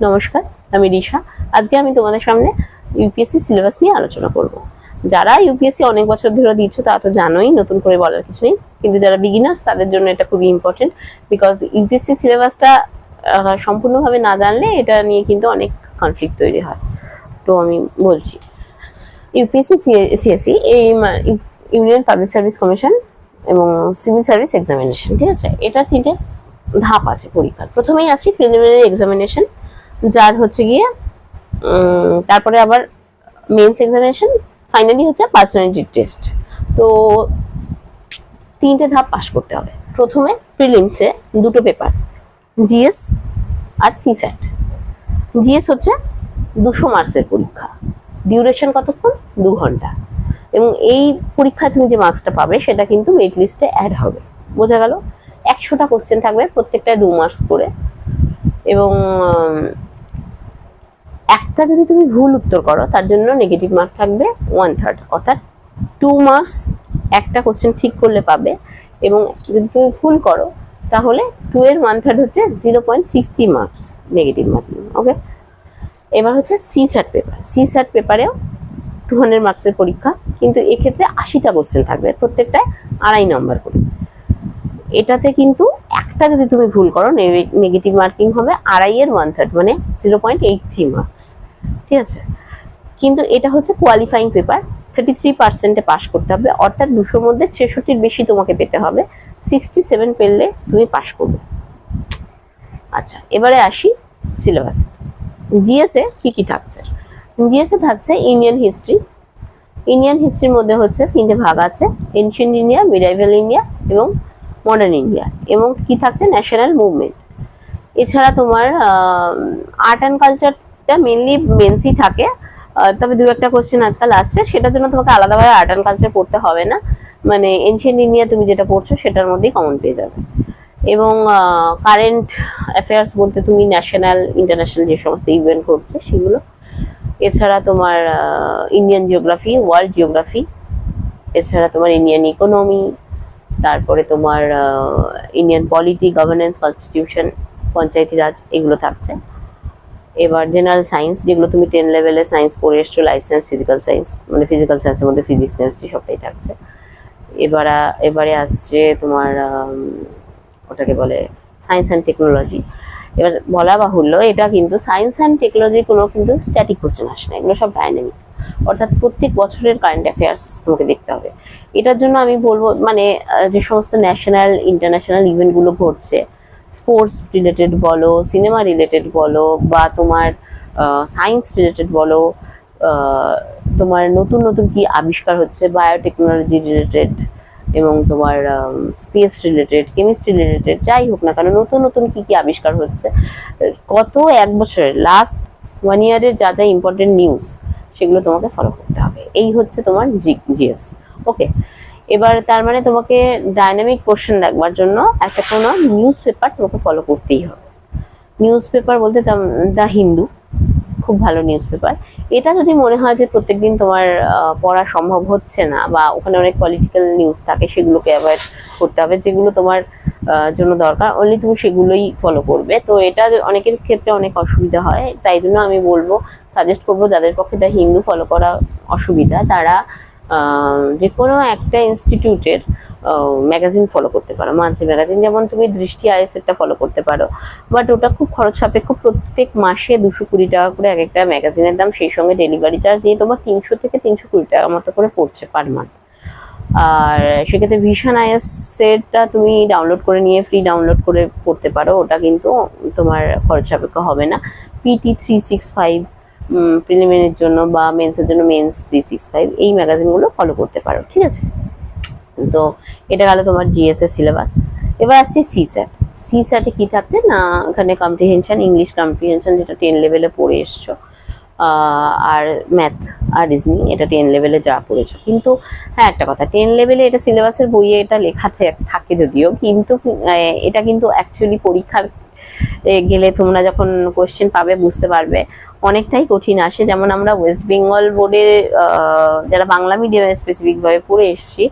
নমস্কার, আমি রিশা। আজকে আমি তোমাদের সামনে ইউপিএসসি সিলেবাস নিয়ে আলোচনা করব। যারা ইউপিএসসি অনেক বছর ধরে দিচ্ছ তারা তো জানোই, নতুন করে বলার কিছু নেই। কিন্তু যারা বিগিনার্স তাদের জন্য এটা খুবই ইম্পর্টেন্ট, বিকজ ইউপিএসসি সিলেবাসটা সম্পূর্ণভাবে না জানলে এটা নিয়ে কিন্তু অনেক কনফ্লিক্ট তৈরি হয়। তো আমি বলছি, ইউপিএসসি সিএসসি এই ইউনিয়ন পাবলিক সার্ভিস কমিশন এবং সিভিল সার্ভিস এক্সামিনেশন, ঠিক আছে? এটা তিনটে ধাপ আছে পরীক্ষার। প্রথমেই আছে প্রিলিমিনারি এক্সামিনেশন, যার হচ্ছে গিয়ে তারপরে আবার মেন্স এক্সামিনেশন, ফাইনালি হচ্ছে পার্সোনালিটি টেস্ট। তো তিনটে ধাপ পাস করতে হবে। প্রথমে প্রিলিমসে দুটো পেপার, জিএস আর সিস্যাট। জিএস হচ্ছে 200 মার্কসের পরীক্ষা, ডিউরেশন কতক্ষণ? 2 ঘন্টা। এবং এই পরীক্ষায় তুমি যে মার্কসটা পাবে সেটা কিন্তু মেরিট লিস্টে অ্যাড হবে। বোঝা গেল? 100টা কোশ্চেন থাকবে, প্রত্যেকটায় 2 মার্কস করে। এবং একটা যদি তুমি ভুল উত্তর করো তার জন্য নেগেটিভ মার্ক থাকবে 1/3, অর্থাৎ 2 মার্কস একটা কোশ্চেন ঠিক করলে পাবে। এবং যদি তুমি ভুল করো তাহলে 2 এর 1/3 হচ্ছে 0.63 মার্কস নেগেটিভ মার্কিং। ওকে, এবার হচ্ছে সিস্যাট পেপার। সিস্যাট পেপারেও 200 মার্কসের পরীক্ষা, কিন্তু এক্ষেত্রে 80টা কোশ্চেন থাকবে, প্রত্যেকটায় 2.5 নম্বর করে। এটাতে কিন্তু একটা যদি তুমি ভুল করো নেগেটিভ মার্কিং হবে 2.5 এর 1/3, মানে 0.83 মার্কস, ঠিক আছে? কিন্তু এটা হচ্ছে কোয়ালিফাইং পেপার, 33%-এ পাস করতে হবে, অর্থাৎ 200-র মধ্যে 66-র বেশি তোমাকে পেতে হবে। 67 পেলে তুমি পাস করবে। আচ্ছা, এবারে আসি সিলেবাসে। জিএসে কি কি থাকছে? জিএসে থাকছে ইন্ডিয়ান হিস্ট্রি। ইন্ডিয়ান হিস্ট্রির মধ্যে হচ্ছে 3টে ভাগ আছে, এনশিয়েন্ট ইন্ডিয়া, মিডাইভাল ইন্ডিয়া এবং মডার্ন ইন্ডিয়া। এবং কি থাকছে? National movement. এছাড়া তোমার আর্ট অ্যান্ড কালচারটা মেনলি মেন্সই থাকে, তবে 2-একটা কোশ্চেন আজকাল আসছে, সেটার জন্য তোমাকে আলাদাভাবে আর্ট অ্যান্ড কালচার পড়তে হবে না, মানে এনশিয়েন্ট ইন্ডিয়া তুমি যেটা পড়ছো সেটার মধ্যেই কমন পেয়ে যাবে। এবং কারেন্ট অ্যাফেয়ার্স বলতে তুমি ন্যাশনাল ইন্টারন্যাশনাল যে সমস্ত ইভেন্ট ঘটছে সেগুলো। এছাড়া তোমার ইন্ডিয়ান জিওগ্রাফি, ওয়ার্ল্ড জিওগ্রাফি, এছাড়া তোমার ইন্ডিয়ান ইকোনমি, তারপরে তোমার ইন্ডিয়ান পলিটি, গভর্নেন্স, কনস্টিটিউশন, পঞ্চায়েতি রাজ, এগুলো থাকছে। এবার জেনারেল সায়েন্স, যেগুলো তুমি 10 লেভেলে সায়েন্স পড়ে এসছো, লাইফ সায়েন্স, ফিজিক্যাল সায়েন্স, মানে ফিজিক্যাল সায়েন্সের মধ্যে ফিজিক্স, কেমিস্ট্রি সবটাই থাকছে। এবারে আসছে তোমার ওটাকে বলে সায়েন্স অ্যান্ড টেকনোলজি। এবার বলা বাহুল্য, এটা কিন্তু সায়েন্স অ্যান্ড টেকনোলজি কোনো কিন্তু স্ট্যাটিক কোশ্চেন আসে না, এগুলো সব ডাইনামিক, অর্থাৎ প্রত্যেক বছরের কারেন্ট অ্যাফেয়ার্স তোমাকে দেখতে হবে। এটার জন্য আমি বলবো, মানে যে সমস্ত ন্যাশনাল ইন্টারন্যাশনাল ইভেন্টগুলো ঘটছে, স্পোর্টস রিলেটেড বলো, সিনেমা রিলেটেড বলো, বা তোমার সায়েন্স রিলেটেড বলো, তোমার নতুন নতুন কি আবিষ্কার হচ্ছে, বায়োটেকনোলজি রিলেটেড, এবং তোমার স্পেস রিলেটেড, কেমিস্ট্রি রিলেটেড, যাই হোক না কেন নতুন নতুন কি কি আবিষ্কার হচ্ছে, কত এক বছরের লাস্ট 1 ইয়ারের যা যা ইম্পর্টেন্ট নিউজ, সেগুলো তোমাকে ফলো করতে হবে। এই হচ্ছে তোমার জিএস। ওকে, এবার তার মানে তোমাকে ডাইনামিক কোশ্চেন দেখবার জন্য একটা কোনো নিউজ পেপার তোমাকে ফলো করতেই হবে। নিউজ পেপার বলতে দ্য হিন্দু, খুব ভালো নিউজ পেপার। এটা যদি মনে হয় যে প্রত্যেকদিন তোমার পড়া সম্ভব হচ্ছে না, বা ওখানে অনেক পলিটিক্যাল নিউজ থাকে, সেগুলোকে অ্যাভয়েড করতে হবে। যেগুলো তোমার জন্য দরকার অনলি তুমি সেগুলোই ফলো করবে। তো এটা অনেকের ক্ষেত্রে অনেক অসুবিধা হয়, তাই জন্য আমি বলবো, সাজেস্ট করবো যাদের পক্ষে দ্য হিন্দু ফলো করা অসুবিধা, তারা যে কোনো একটা ইনস্টিটিউটের ম্যাগাজিন ফলো করতে পারো, মান্থলি ম্যাগাজিন। যেমন তুমি দৃষ্টি আইএসএরটা ফলো করতে পারো, বাট ওটা খুব খরচ সাপেক্ষ। প্রত্যেক মাসে 220 টাকা করে এক একটা ম্যাগাজিনের দাম, সেই সঙ্গে ডেলিভারি চার্জ নিয়ে তোমার 300 থেকে 320 টাকা মতো করে পড়ছে পার মান্থ। আর সেক্ষেত্রে ভিশন আইএসএরটা তুমি ডাউনলোড করে নিয়ে ফ্রি ডাউনলোড করে পড়তে পারো, ওটা কিন্তু তোমার খরচ সাপেক্ষ হবে না। পিটি 365 প্রিলিমিনারির জন্য, বা মেন্সের জন্য মেন্স 365, এই ম্যাগাজিনগুলো ফলো করতে পারো, ঠিক আছে? তো এটা গেল তোমার জিএস এর সিলেবাস। এবার আসছে সিস্যাট। সিস্যাটে কি থাকছে না, এখানে কম্প্রিহেনশন, ইংলিশ কম্প্রিহেনশন, যেটা 10 লেভেলে পড়ে এসছো, আর ম্যাথ আর রিজনিং, এটা 10 লেভেলে যা পড়েছো। কিন্তু হ্যাঁ, একটা কথা, 10 লেভেলে এটা সিলেবাসের বইয়ে এটা লেখা থাকে যদিও, কিন্তু এটা কিন্তু অ্যাকচুয়ালি পরীক্ষার গেলে তোমরা যখন কোয়েশ্চেন পাবে বুঝতে পারবে অনেকটাই কঠিন আসে। যেমন আমরা ওয়েস্ট বেঙ্গল বোর্ডে যারা বাংলা মিডিয়ামে স্পেসিফিকভাবে পড়ে এসেছি,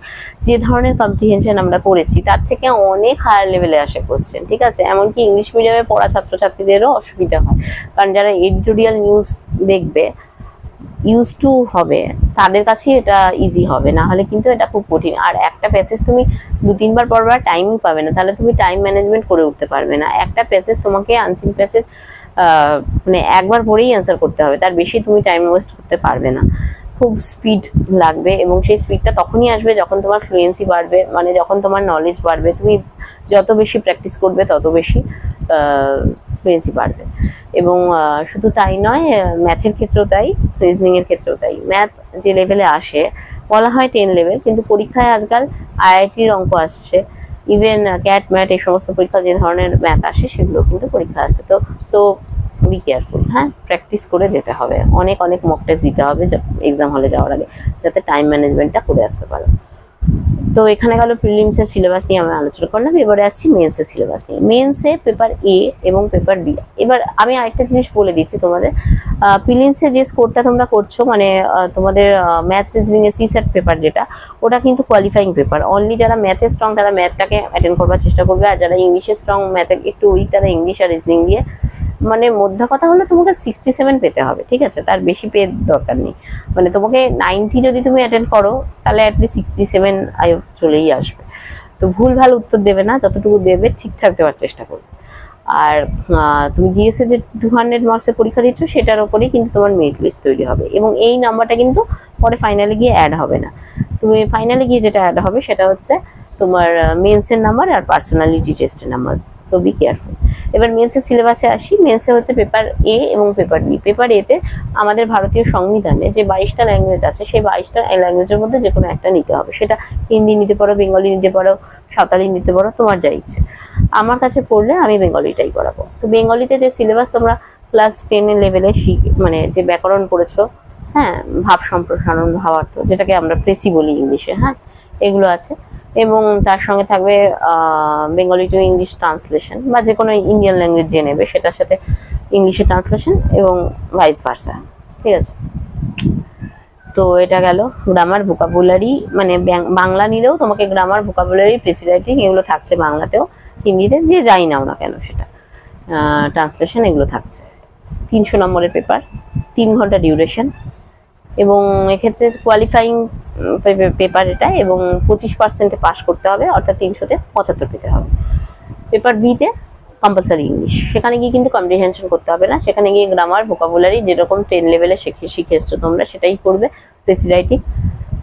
যে ধরনের কম্প্রিহেনশন আমরা করেছি তার থেকে অনেক হায়ার লেভেলে আসে কোয়েশ্চেন, ঠিক আছে। এমনকি ইংলিশ মিডিয়ামে পড়া ছাত্রছাত্রীদেরও অসুবিধা হয়, কারণ যারা এডিটোরিয়াল নিউজ দেখবে, ইউজ টু হবে, তাদের কাছে এটা ইজি হবে, না হলে কিন্তু এটা খুব কঠিন। আর একটা প্যাসেজ তুমি 2-3 বার পড়বার টাইমই পাবে না, তাহলে তুমি টাইম ম্যানেজমেন্ট করে উঠতে পারবে না। একটা প্যাসেজ তোমাকে আনসিন প্যাসেজ মানে একবার পড়েই অ্যান্সার করতে হবে, তার বেশি তুমি টাইম ওয়েস্ট করতে পারবে না। খুব স্পিড লাগবে, এবং সেই স্পিডটা তখনই আসবে যখন তোমার ফ্লুয়েন্সি বাড়বে, মানে যখন তোমার নলেজ বাড়বে। তুমি যত বেশি প্র্যাকটিস করবে তত বেশি ফ্লুয়েন্সি বাড়বে। এবং শুধু তাই নয়, ম্যাথের ক্ষেত্রেও তাই, রিজনিং এর ক্ষেত্রেও তাই। ম্যাথ যে লেভেলে আসে বলা হয় 10 লেভেল, কিন্তু পরীক্ষায় আজকাল আইআইটির অঙ্ক আসছে, ইভেন ক্যাট ম্যাট এই সমস্ত পরীক্ষা যে ধরনের ম্যাথ আসে সেগুলো কিন্তু পরীক্ষা আসছে। তো সো বি কেয়ারফুল, হ্যাঁ, প্র্যাকটিস করে যেতে হবে, অনেক অনেক মক টেস্ট দিতে হবে এক্সাম হলে যাওয়ার আগে, যাতে টাইম ম্যানেজমেন্টটা করে আসতে পারো। তো এখানে গেল প্রিলিমসের সিলেবাস নিয়ে আমরা আলোচনা করলাম। এবারে আসছি মেন্সের সিলেবাস নিয়ে। মেন্সে পেপার এ এবং পেপার বি। এবার আমি আরেকটা জিনিস বলে দিচ্ছি তোমাদের, প্রিলিমসে যে স্কোরটা তোমরা করছো, মানে তোমাদের ম্যাথ রিজনিং এর সিসেট পেপার যেটা, ওটা কিন্তু কোয়ালিফাইং পেপার। অনলি যারা ম্যাথে স্ট্রং তারা ম্যাথটাকে অ্যাটেন্ড করবার চেষ্টা করবে, আর যারা ইংলিশে স্ট্রং, ম্যাথে একটু উইক, তারা ইংলিশ আর রিজনিং দিয়ে, মানে মধ্যে কথা হলো তোমাকে 67 পেতে হবে, ঠিক আছে, তার বেশি পেয়ে দরকার নেই। মানে তোমাকে 90 যদি তুমি অ্যাটেন্ড করো তাহলে অ্যাটলিস্ট 67 চলেই আসবে। তো ভুল ভাল উত্তর দেবে না, যতটুকু দেবে ঠিকঠাক দেওয়ার চেষ্টা করবে। আর তুমি জিএসএ যে 200 মার্কসের পরীক্ষা দিচ্ছ সেটার উপরেই কিন্তু তোমার মেরিট লিস্ট তৈরি হবে, এবং এই নাম্বারটা কিন্তু পরে ফাইনালে গিয়ে অ্যাড হবে না। তুমি ফাইনালে গিয়ে যেটা অ্যাড হবে সেটা হচ্ছে তোমার মেন্সের নাম্বার আর পার্সোনালিটি টেস্টের নাম্বার। So be careful. এবার মেন্সের সিলেবাসে আসি। মেন্সে হচ্ছে পেপার এ এবং পেপার বি। পেপার এতে আমাদের ভারতীয় সংবিধানে যে 22টা ল্যাঙ্গুয়েজ আছে, সেই 22টা ল্যাঙ্গুয়েজের মধ্যে যে কোনো একটা নিতে হবে। সেটা হিন্দি নিতে পারো, বেঙ্গলি নিতে পারো, সাঁওতালি নিতে পারো, তোমার যা ইচ্ছে। আমার কাছে পড়লে আমি বেঙ্গলিটাই পড়াবো। তো বেঙ্গলিতে যে সিলেবাস তোমরা ক্লাস 10 লেভেলে মানে যে ব্যাকরণ পড়েছো, হ্যাঁ, ভাব সম্প্রসারণ, ভাবার্থ, যেটাকে আমরা প্রেসি বলি ইংলিশে, হ্যাঁ, এগুলো আছে। এবং তার সঙ্গে থাকবে বেঙ্গলি টু ইংলিশ ট্রান্সলেশন, বা যে কোনো ইন্ডিয়ান ল্যাঙ্গুয়েজ যে নেবে সেটার সাথে ইংলিশে ট্রান্সলেশন এবং ভাইস ভার্সা, ঠিক আছে। তো এটা গেল গ্রামার, ভোকাবুলারি, মানে বাংলা নিলেও তোমাকে গ্রামার, ভোকাবুলারি, প্রেসি রাইটিং এগুলো থাকছে বাংলাতেও, হিন্দিতে যে যাই নাও না কেন সেটা, ট্রান্সলেশন এগুলো থাকছে। 300 নম্বরের পেপার, 3 ঘন্টা ডিউরেশন, এবং এক্ষেত্রে কোয়ালিফাইং পেপার এটা, এবং 25%-এ পাস করতে হবে, অর্থাৎ 300-তে 75 পেতে হবে। পেপার বিতে কম্পালসারি ইংলিশ, সেখানে গিয়ে কিন্তু কম্প্রিহেনশন করতে হবে না, সেখানে গিয়ে গ্রামার, ভোকাবুলারি যেরকম 10 লেভেলে শিখে এসছো তোমরা সেটাই করবে। প্রেসি রাইটিং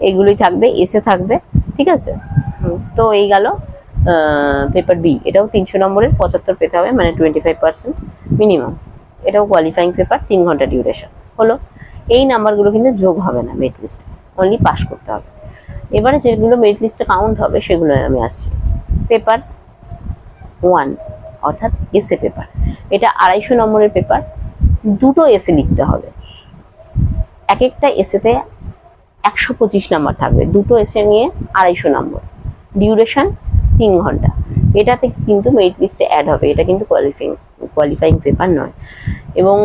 এগুলোই থাকবে, এসে থাকবে, ঠিক আছে। তো এই গেল পেপার বি। এটাও 300 নম্বরের 75 পেতে হবে, মানে 25% মিনিমাম। এটাও কোয়ালিফাইং পেপার, 3 ঘন্টা ডিউরেশন হলো। এই নাম্বারগুলো কিন্তু যোগ হবে না মেরিট লিস্টে, অনলি পাস করতে হবে। এবারে যেগুলো মেরিট লিস্টে কাউন্ট হবে সেগুলো আমি আসছি। পেপার 1 অর্থাৎ এসে পেপার, এটা 250 নম্বরের পেপার, 2টো এসে লিখতে হবে। এক একটা এসেতে 125 নাম্বার থাকবে, 2টো এসে নিয়ে 250 নম্বর, ডিউরেশন 3 ঘন্টা। এটা থেকে কিন্তু মেরিট লিস্টে অ্যাড হবে, এটা কিন্তু কোয়ালিফাইং পেপার নয়। এবং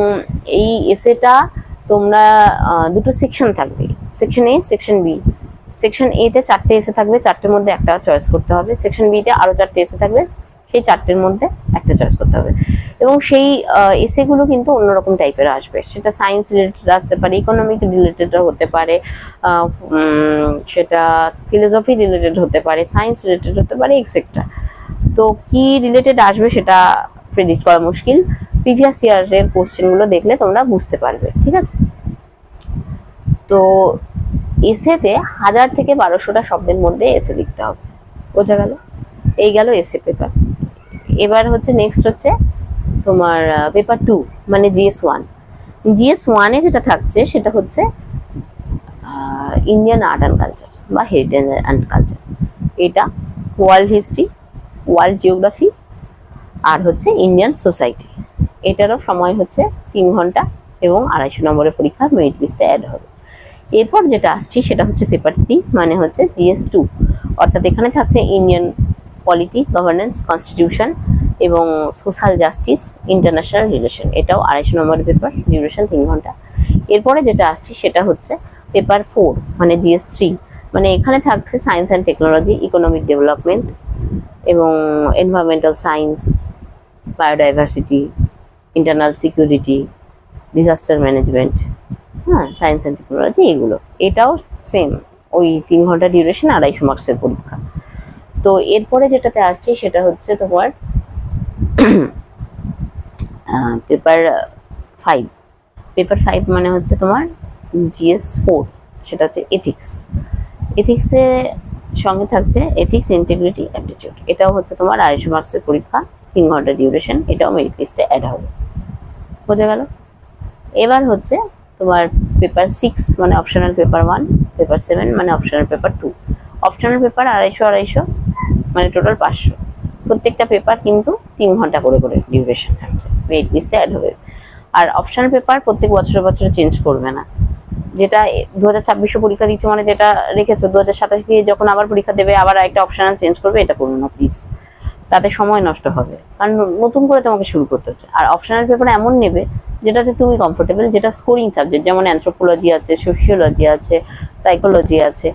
এই এসেটা তোমরা 2টো সেকশন থাকবে, সেকশন এ, সেকশন বি। সেকশন এ তে 4টে এসে থাকবে, 4টের মধ্যে একটা চয়েস করতে হবে। সেকশন বি তে আরো 4টে এসে থাকবে, সেই 4টের মধ্যে একটা চয়েস করতে হবে। এবং সেই এসেগুলো কিন্তু অন্যরকম টাইপের আসবে, সেটা সায়েন্স রিলেটেড আসতে পারে, ইকোনমিক রিলেটেড হতে পারে, সেটা ফিলোসফি রিলেটেড হতে পারে, সায়েন্স রিলেটেড হতে পারে, এক্সেট্রা। তো কি রিলেটেড আসবে সেটা প্রেডিক্ট করা মুশকিল, প্রিভিয়াস ইয়ারের কোশ্চেনগুলো দেখলে তোমরা বুঝতে পারবে, ঠিক আছে। তো এসেতে 1000 থেকে 1200টা শব্দের মধ্যে এসে লিখতে হবে, বোঝা গেল। এই গেল এসে পেপার। এবার হচ্ছে নেক্সট হচ্ছে তোমার পেপার 2, মানে GS1। GS1 এ যেটা থাকছে সেটা হচ্ছে ইন্ডিয়ান আর্ট অ্যান্ড কালচার বা হেরিটেজ অ্যান্ড কালচার। এটা ওয়ার্ল্ড হিস্ট্রি, ওয়ার্ল্ড জিওগ্রাফি, আর হচ্ছে ইন্ডিয়ান সোসাইটি। এটারও সময় হচ্ছে 3 ঘন্টা, এবং 250 নম্বরের পরীক্ষা মেরিট লিস্টে অ্যাড হবে। এরপর যেটা আসছি সেটা হচ্ছে পেপার 3, মানে হচ্ছে GS2, অর্থাৎ এখানে থাকছে ইন্ডিয়ান পলিটি, গভর্নেন্স, কনস্টিটিউশন, এবং সোশ্যাল জাস্টিস ইন্টারন্যাশনাল রিলেশন, এটাও 250 নম্বরের পেপার, ডিউরেশন 3 ঘন্টা। এরপরে যেটা আসছে সেটা হচ্ছে পেপার 4 মানে GS3, মানে এখানে থাকছে science and technology, economic development এবং environmental science, biodiversity, internal security, disaster management, হ্যাঁ, সায়েন্স অ্যান্ড টেকনোলজি, এগুলো। এটাও সেম ওই 3 ঘন্টা ডিউরেশন, 250 মার্কসের পরীক্ষা। তো এরপরে যেটাতে আসছে সেটা হচ্ছে তোমার পেপার 5। পেপার 5 মানে হচ্ছে তোমার GS4, সেটা হচ্ছে এথিক্স। এথিক্সের সঙ্গে থাকছে এথিক্স, ইন্টিগ্রিটি, অ্যাপটিটিউড। এটাও হচ্ছে তোমার 250 মার্কসের পরীক্ষা, 3 ঘন্টা ডিউরেশন, এটাও মেরিট লিস্টে অ্যাড হবে। বোঝা গেল? এবার হচ্ছে তোমার পেপার 6 মানে অপশনাল পেপার 1, পেপার 7 মানে অপশনাল পেপার 2। অপশনাল পেপার 250 মানে টোটাল 500। প্রত্যেকটা পেপার কিন্তু 3 ঘন্টা করে করে ডিউরেশন থাকছে, মেরিট লিস্টে অ্যাড হবে। আর অপশনাল পেপার প্রত্যেক বছরে বছরে চেঞ্জ করবে না। যেটা 2026 পরীক্ষা দিচ্ছে মানে যেটা রেখেছো 2027 গিয়ে যখন আবার পরীক্ষা দেবে আবার একটা অপশনাল চেঞ্জ করবে, এটা করো না প্লিজ, তাতে সময় নষ্ট হবে, কারণ নতুন করে তোমাকে শুরু করতে হচ্ছে। আর অপশনাল পেপার এমন নেবে যেটাতে তুমি কমফোর্টেবল, যেটা স্কোরিং সাবজেক্ট, যেমন অ্যানথ্রোপোলজি আছে, সোশিওলজি আছে, সাইকোলজি আছে।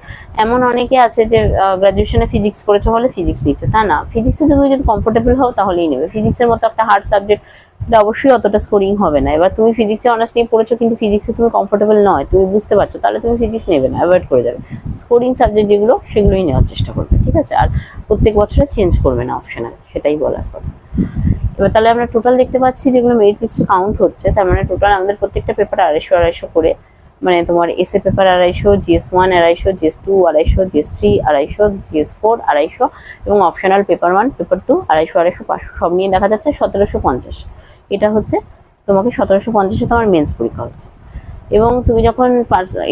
এমন অনেকে আছে যে গ্রাজুয়েশনে ফিজিক্স পড়েছো বলে ফিজিক্স নিচ্ছে, তা না, ফিজিক্সে যদি কমফোর্টেবল হও তাহলেই নেবে। ফিজিক্সের মতো একটা হার্ড সাবজেক্ট, এটা অবশ্যই অতটা স্কোরিং হবে না। এবার তুমি ফিজিক্সে অনার্স নিয়ে পড়েছো কিন্তু ফিজিক্সে তুমি কমফোর্টেবল নয়, তুমি বুঝতে পারছো, তাহলে তুমি ফিজিক্স নেবে না, অ্যাভয়েড করে যাবে। স্কোরিং সাবজেক্ট যেগুলো সেগুলোই নেওয়ার চেষ্টা করবে, ঠিক আছে? আর প্রত্যেক বছরে চেঞ্জ করবে না অপশনাল, সেটাই বলার কথা। এবার তাহলে আমরা টোটাল দেখতে পাচ্ছি যেগুলো মেরিট লিস্টে কাউন্ট হচ্ছে, তার মানে টোটাল আমাদের প্রত্যেকটা পেপার 250 করে, মানে তোমার SA paper 250, GS1 250, GS2 250, GS3 250, GS4 250 এবং অপশনাল পেপার 1, পেপার 2 250 250 500 সব নিয়ে দেখা যাচ্ছে 1750। এটা হচ্ছে তোমাকে 1750-এ তোমার মেন্স পরীক্ষা হচ্ছে। এবং তুমি যখন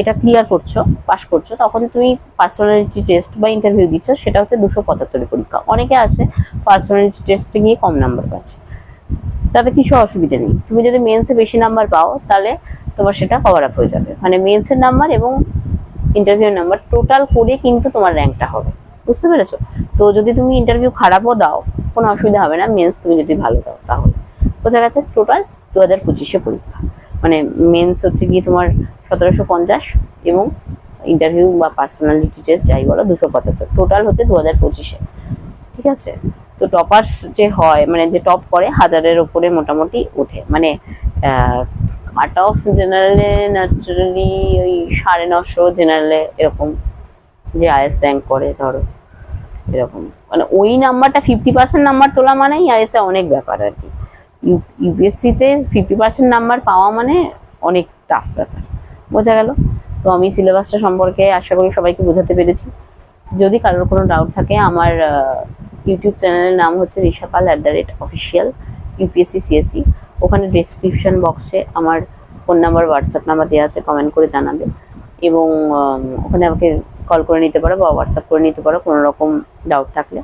এটা ক্লিয়ার করছো, পাস করছো, তখন তুমি পার্সোনালিটি টেস্ট বা ইন্টারভিউ দিচ্ছ, সেটা হচ্ছে 275 পরীক্ষা। অনেকে আছে পার্সোনালিটি টেস্টে গিয়ে কম নাম্বার পাচ্ছে, তাতে কিছু অসুবিধা নেই। তুমি যদি মেন্সে বেশি নাম্বার পাও তাহলে তোমার সেটা কভার আপ হয়ে যাবে, মানে মেন্সের নাম্বার এবং ইন্টারভিউ নাম্বার টোটাল করে কিন্তু তোমার র্যাঙ্কটা হবে, বুঝতে পেরেছো? তো যদি তুমি ইন্টারভিউ খারাপও দাও কোনো অসুবিধা হবে না, মেন্স তুমি যদি ভালো দাও তাহলে। বোঝা গেছে? টোটাল 2025-এ পরীক্ষা, মানে মেন্স হচ্ছে গিয়ে তোমার 1750 এবং ইন্টারভিউ বা পার্সোনালিটি টেস্ট যাই বলো 275, টোটাল হচ্ছে 2025-এ, ঠিক আছে? তো টপার্স যে হয়, মানে যে টপ করে 1000-এর উপরে মোটামুটি ওঠে, মানে কাট অফ জেনারেলে ন্যাচারালি ওই 950 জেনারেলে, এরকম যে আইএস র্যাঙ্ক করে ধরো এরকম, মানে ওই নাম্বারটা 50% নাম্বার তোলা মানেই আইএসে অনেক ব্যাপার আর কি। ইউপিএসসিতে 50% নাম্বার পাওয়া মানে অনেক টাফ ব্যাপার। বোঝা গেল? তো আমি সিলেবাসটা সম্পর্কে আশা করি সবাইকে বোঝাতে পেরেছি। যদি কারোর কোনো ডাউট থাকে, আমার ইউটিউব চ্যানেলের নাম হচ্ছে রিশাপাল @official UPSC CSE। ওখানে ডেসক্রিপশন বক্সে আমার ফোন নাম্বার, হোয়াটসঅ্যাপ নাম্বার দেওয়া আছে, কমেন্ট করে জানাবে। এবং ওখানে আমাকে কল করে নিতে পারো বা হোয়াটসঅ্যাপ করে নিতে পারো কোনো রকম ডাউট থাকলে।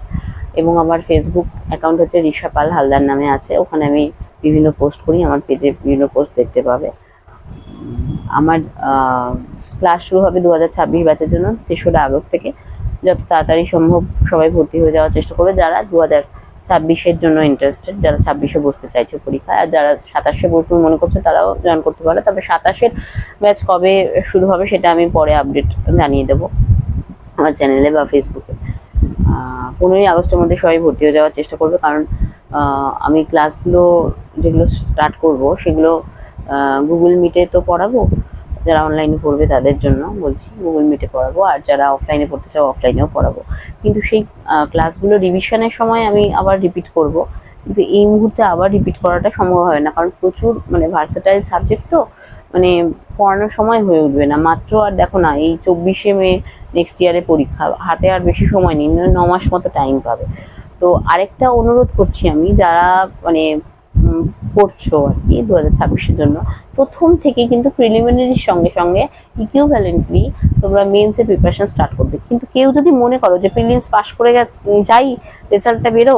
এবং আমার ফেসবুক অ্যাকাউন্ট হচ্ছে রিশাপাল হালদার নামে আছে, ওখানে আমি বিভিন্ন পোস্ট করি, আমার পেজে বিভিন্ন পোস্ট দেখতে পাবে। আমার ক্লাস শুরু হবে 2026 ব্যাচের জন্য 3রা আগস্ট থেকে। যত তাড়াতাড়ি সম্ভব সবাই ভর্তি হয়ে যাওয়ার চেষ্টা করবে যারা 2026-এর জন্য ইন্টারেস্টেড, যারা 26-এ বসতে চাইছে পরীক্ষায়। আর যারা 27-এ বসবে মনে করছে তারাও জয়েন করতে পারে। তবে 27-এর ব্যাচ কবে শুরু হবে সেটা আমি পরে আপডেট জানিয়ে দেবো আমার চ্যানেলে বা ফেসবুকে। 15ই আগস্টের মধ্যে সবাই ভর্তি হয়ে যাওয়ার চেষ্টা করবে, কারণ আমি ক্লাসগুলো যেগুলো স্টার্ট করব সেগুলো গুগল মিটে তো পড়াবো, যারা অনলাইনে পড়বে তাদের জন্য বলছি গুগল মিটে পড়াবো, আর যারা অফলাইনে পড়তে চাও অফলাইনেও পড়াবো। কিন্তু সেই ক্লাসগুলো রিভিশনের সময় আমি আবার রিপিট করব, কিন্তু এই মুহূর্তে আবার রিপিট করাটা সম্ভব হবে না, কারণ প্রচুর মানে ভার্সেটাইল সাবজেক্ট, তো মানে পড়ানোর সময় হয়ে উঠবে না। মাত্র আর দেখো না, এই 24শে মে নেক্সট ইয়ারে পরীক্ষা, হাতে আর বেশি সময় নেই, 9 মাস মতো টাইম পাবে। তো আরেকটা অনুরোধ করছি আমি, যারা মানে পড়ছো আর কি 2026-এর জন্য, প্রথম থেকে কিন্তু প্রিলিমিনারির সঙ্গে সঙ্গে ইকুইভ্যালেন্টলি তোমরা মেন্সের প্রিপারেশন স্টার্ট করবে। কিন্তু কেউ যদি মনে করো যে প্রিলিমস পাস করে যাই, রেজাল্টটা বেরো,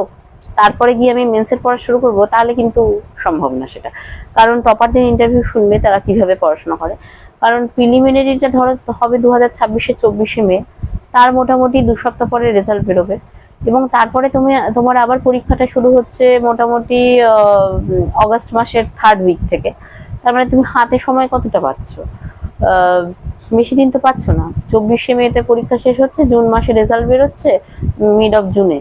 তারপরে গিয়ে আমি মেন্সের পড়া শুরু করব, তাহলে কিন্তু সম্ভব না সেটা। কারণ টপারদের ইন্টারভিউ শুনবে তারা কিভাবে পড়াশোনা করে। কারণ প্রিলিমিনারিটা ধরো হবে 2026-এর 24শে মে, তার মোটামুটি 2 সপ্তাহ পরে রেজাল্ট বেরোবে, এবং তারপরে তোমার আবার পরীক্ষাটা শুরু হচ্ছে মোটামুটি অগস্ট মাসের 3rd উইক থেকে। তার মানে তুমি হাতে সময় কতটা পাচ্ছ? বেশি দিন তো পাচ্ছ না। 24শে মেতে পরীক্ষা শেষ হচ্ছে, জুন মাসে রেজাল্ট বেরোচ্ছে মিড অফ জুনে।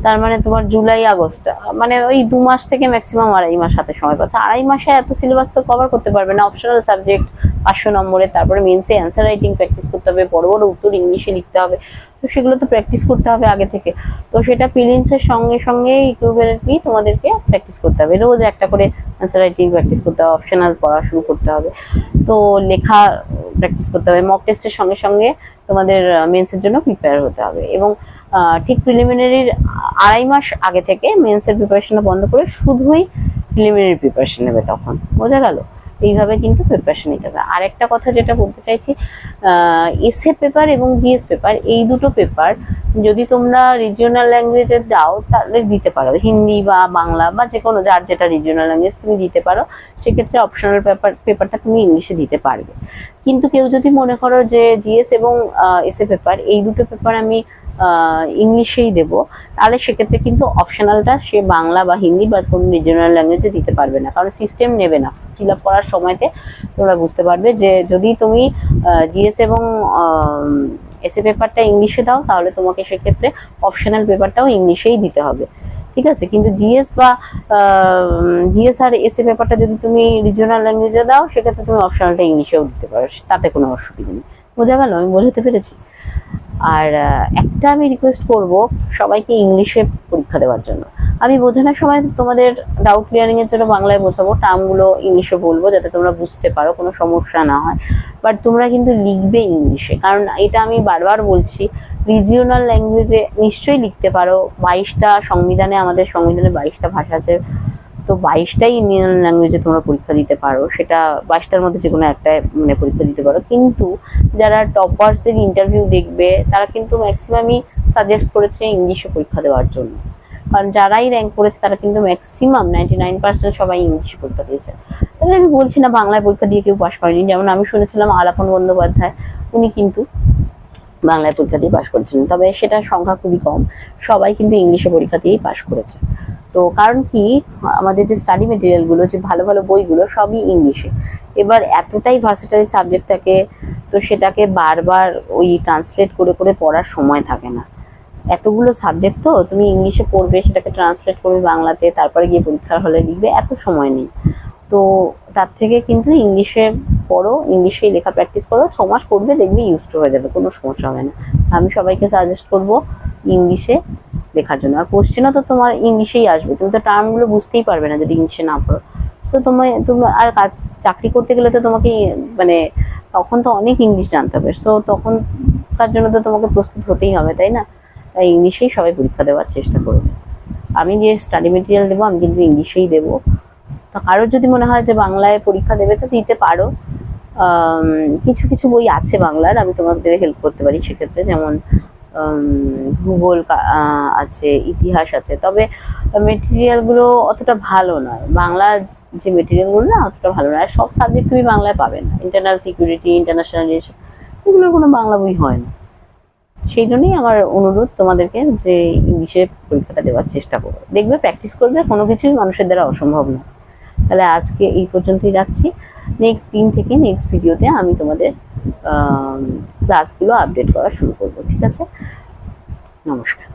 তার মানে তোমার জুলাই আগস্ট, মানে ওই 2 মাস থেকে ম্যাক্সিমাম 2.5 মাস হাতে সময় পাচ্ছে। 2.5 মাসে এত সিলেবাস তো কভার করতে পারবে না। অপশনাল সাবজেক্ট 500 নম্বরের, তারপরে মেন্সে অ্যান্সার রাইটিং প্র্যাকটিস করতে হবে, বড় বড় উত্তর ইংলিশে লিখতে হবে। তো সেগুলো তো প্র্যাকটিস করতে হবে আগে থেকে। তো সেটা প্রিলিমসের সঙ্গে সঙ্গে ইকুইভ্যালেন্টলি তোমাদেরকে প্র্যাকটিস করতে হবে। রোজ একটা করে অ্যান্সার রাইটিং প্র্যাকটিস করতে হবে, অপশনাল পড়া শুরু করতে হবে, তো লেখা প্র্যাকটিস করতে হবে। মক টেস্টের সঙ্গে সঙ্গে তোমাদের মেন্সের জন্য প্রিপেয়ার হতে হবে। এবং ঠিক প্রিলিমিনারির 2.5 মাস আগে থেকে মেন্সের প্রিপারেশনটা বন্ধ করে শুধুই প্রিলিমিনারি প্রিপারেশন নেবে, তখন বোঝা গেল? এইভাবে কিন্তু প্রিপারেশন নিতে হবে। আরেকটা কথা যেটা বলতে চাইছি, এসএ পেপার এবং জিএস পেপার, এই দুটো পেপার যদি তোমরা রিজিওনাল ল্যাঙ্গুয়েজে দাও তাহলে দিতে পারো, হিন্দি বা বাংলা বা যে কোনো যার যেটা রিজিওনাল ল্যাঙ্গুয়েজ তুমি দিতে পারো। সেক্ষেত্রে অপশনাল পেপারটা তুমি ইংলিশে দিতে পারবে। কিন্তু কেউ যদি মনে করো যে জিএস এবং এসএ পেপার এই দুটো পেপার আমি ইংলিশেই দেবো, তাহলে সেক্ষেত্রে কিন্তু অপশনালটা সে বাংলা বা হিন্দি বা কোনো রিজিওনাল ল্যাঙ্গুয়েজে দিতে পারবে না, কারণ সিস্টেম নেবে না। ফিল আপ করার সময়তে তোমরা বুঝতে পারবে যে যদি তুমি জিএস এবং এসএ পেপারটা ইংলিশে দাও তাহলে তোমাকে সেক্ষেত্রে অপশনাল পেপারটাও ইংলিশেই দিতে হবে, ঠিক আছে? কিন্তু জিএস আর এসএ পেপারটা যদি তুমি রিজিওনাল ল্যাঙ্গুয়েজে দাও সেক্ষেত্রে তুমি অপশনালটা ইংলিশেও দিতে পারো, তাতে কোনো অসুবিধা নেই। বোঝা গেল? আমি বোঝাতে পেরেছি? আর একটা আমি রিকোয়েস্ট করব সবাইকে ইংলিশে পরীক্ষা দেওয়ার জন্য। আমি বোঝানোর সময় তোমাদের ডাউট ক্লিয়ারিং এর জন্য বাংলায় বোঝাবো, টার্মগুলো ইংলিশে বলবো যাতে তোমরা বুঝতে পারো, কোনো সমস্যা না হয়। বাট তোমরা কিন্তু লিখবে ইংলিশে, কারণ এটা আমি বারবার বলছি, রিজিওনাল ল্যাঙ্গুয়েজে নিশ্চয়ই লিখতে পারো। 22টা সংবিধানে, আমাদের সংবিধানে 22টা ভাষা আছে, তো 22টাই ইন্ডিয়ান ল্যাঙ্গুয়েজে তোমরা পরীক্ষা দিতে পারো। সেটা 22টার মধ্যে যে কোনো একটা মানে পরীক্ষা দিতে পারো। কিন্তু যারা টপার্সদের ইন্টারভিউ দেখবে তারা কিন্তু ম্যাক্সিমামই সাজেস্ট করেছে ইংলিশে পরীক্ষা দেওয়ার জন্য, কারণ যারাই র্যাঙ্ক করেছে তারা কিন্তু ম্যাক্সিমাম 99% সবাই ইংলিশে পরীক্ষা দিয়েছে। তাহলে আমি বলছি না বাংলায় পরীক্ষা দিয়ে কেউ পাশ করেনি। যেমন আমি শুনেছিলাম আলাপন বন্দ্যোপাধ্যায়, উনি কিন্তু বাংলায় পরীক্ষা দিয়ে পাশ করেছিলেন, তবে সেটা সংখ্যা খুবই কম। সবাই কিন্তু ইংলিশে পরীক্ষা দিয়েই পাশ করেছে। তো কারণ কি, আমাদের যে স্টাডি মেটেরিয়ালগুলো, যে ভালো ভালো বইগুলো সবই ইংলিশে। এবার এতটাই ভার্সেটাইল সাবজেক্ট থাকে, তো সেটাকে বারবার ওই ট্রান্সলেট করে করে পড়ার সময় থাকে না। এতগুলো সাবজেক্ট তো তুমি ইংলিশে পড়বে, সেটাকে ট্রান্সলেট করবে বাংলাতে, তারপরে গিয়ে পরীক্ষার হলে লিখবে, এত সময় নেই। তো তার থেকে কিন্তু ইংলিশে পড়ো, ইংলিশেই লেখা প্র্যাকটিস করো, 6 মাস পড়বে, দেখবে ইউজড হয়ে যাবে, কোনো সমস্যা হবে না। আমি সবাইকে সাজেস্ট করব ইংলিশে লেখার জন্য। আর কোশ্চেনও তো তোমার ইংলিশেই আসবে, তুমি তো টার্মগুলো বুঝতেই পারবে না যদি ইংলিশে না পড়ো। সো তুমি আর চাকরি করতে গেলে তো তোমাকে মানে তখন তো অনেক ইংলিশ জানতে হবে। সো তখনকার জন্য তো তোমাকে প্রস্তুত হতেই হবে, তাই না? তাই ইংলিশেই সবাই পরীক্ষা দেওয়ার চেষ্টা করবে। আমি যে স্টাডি মেটেরিয়াল দেবো আমি কিন্তু ইংলিশেই দেবো। তো কারোর যদি মনে হয় যে বাংলায় পরীক্ষা দেবে তো দিতে পারো। কিছু কিছু বই আছে বাংলার, আমি তোমাদের হেল্প করতে পারি সেক্ষেত্রে। যেমন ভূগোল আছে, ইতিহাস আছে, তবে মেটেরিয়ালগুলো অতটা ভালো নয়। বাংলার যে মেটেরিয়ালগুলো না অতটা ভালো নয়। আর সব সাবজেক্ট তুমি বাংলায় পাবে না। ইন্টারনাল সিকিউরিটি, ইন্টারন্যাশনাল রিলেশন, এগুলোর কোনো বাংলা বই হয় না। সেই জন্যই আমার অনুরোধ তোমাদেরকে যে ইংলিশে পরীক্ষাটা দেওয়ার চেষ্টা করো, দেখবে প্র্যাকটিস করবে, কোনো কিছুই মানুষের দ্বারা অসম্ভব না। তাহলে আজকে এই পর্যন্তই রাখছি। নেক্সট দিন থেকে নেক্সট ভিডিওতে আমি তোমাদের ক্লাসগুলো আপডেট করা শুরু করবো, ঠিক আছে? নমস্কার।